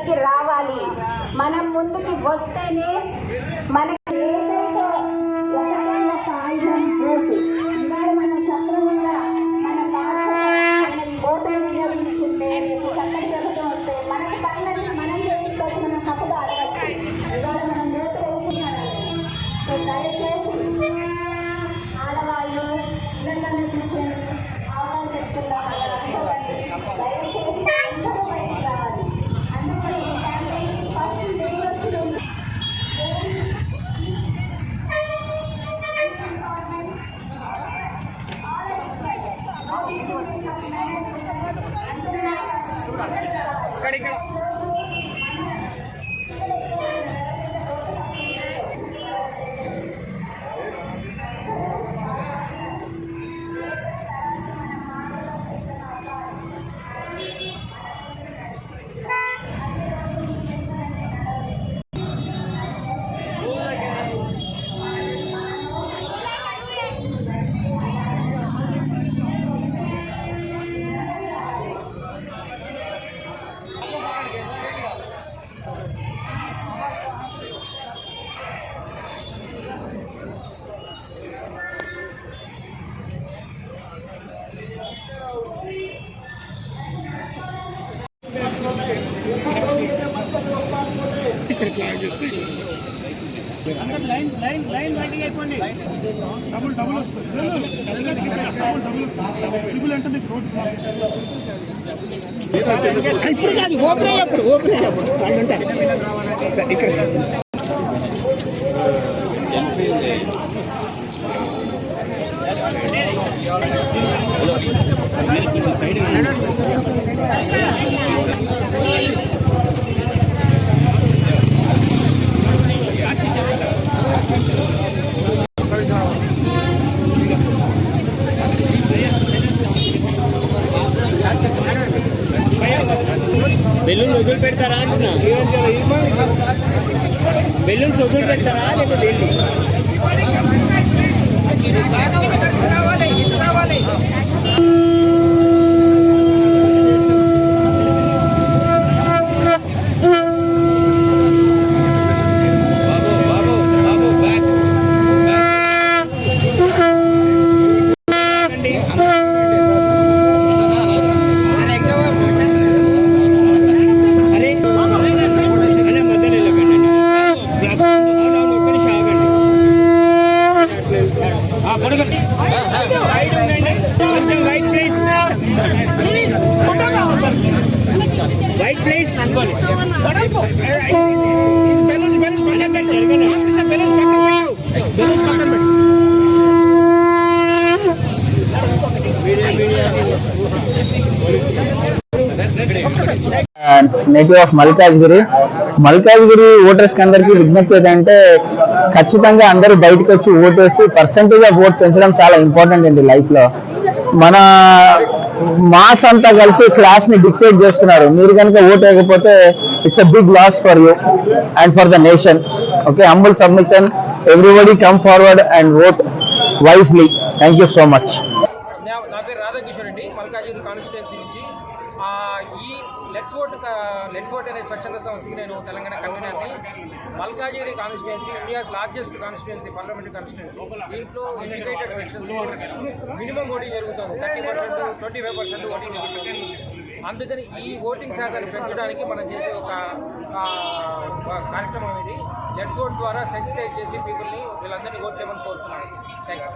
ముందరికి రావాలి. మనం ముందుకి వస్తేనే మనకి ఆడవాళ్ళు లైన్ బయటికి అయిపోండి. డబుల్ వస్తుంది. అంటే మీకు రోడ్ ఇప్పుడు కాదు, ఓపెన్ అయ్యప్పుడు ఇక్కడ బెలూన్ వదిలి పెడతారా అంటున్నా? బెలూన్స్ వదిలి పెడతారా లేకపోతే white place native of Malkajgiri voters కి అందరికీ విజ్ఞప్తి ఏంటంటే ఖచ్చితంగా అందరూ బయటకు వచ్చి ఓటేసి పర్సెంటేజ్ ఆఫ్ ఓట్ పెంచడం చాలా ఇంపార్టెంట్ అండి లైఫ్ లో. మన మాస్ అంతా కలిసి క్లాస్ ని డిక్టేట్ చేస్తున్నారు. మీరు కనుక ఓట్ వేయకపోతే it's a big loss for you and for the nation. Okay, humble submission, everybody come forward and vote wisely. Thank you so much. నా పేరు రాధాకిషోర్ అండి, మల్కాజ్గిరి కాన్స్టిట్యుయెన్సీ నుంచి. ఈ లెట్స్ ఓట్ అనే స్వచ్ఛంద సంస్థకి నేను తెలంగాణ కన్వీనర్ని. Malkajgiri constituency India's largest constituency, parliamentary constituency. దీంట్లో ఎడ్యుకేటెడ్ సెక్షన్స్ మినిమం ఓటింగ్ జరుగుతుంది. 30%, 25% ఓటింగ్ జరుగుతుంది. అందుకని ఈ ఓటింగ్ శాతాన్ని పెంచడానికి మనం చేసే ఒక కార్యక్రమం ఇది. లెట్స్ ఓట్ ద్వారా సెన్సిటైజ్ చేసి పీపుల్ని, వీళ్ళందరినీ ఓట్ చేయమని కోరుతున్నాను. Thank you.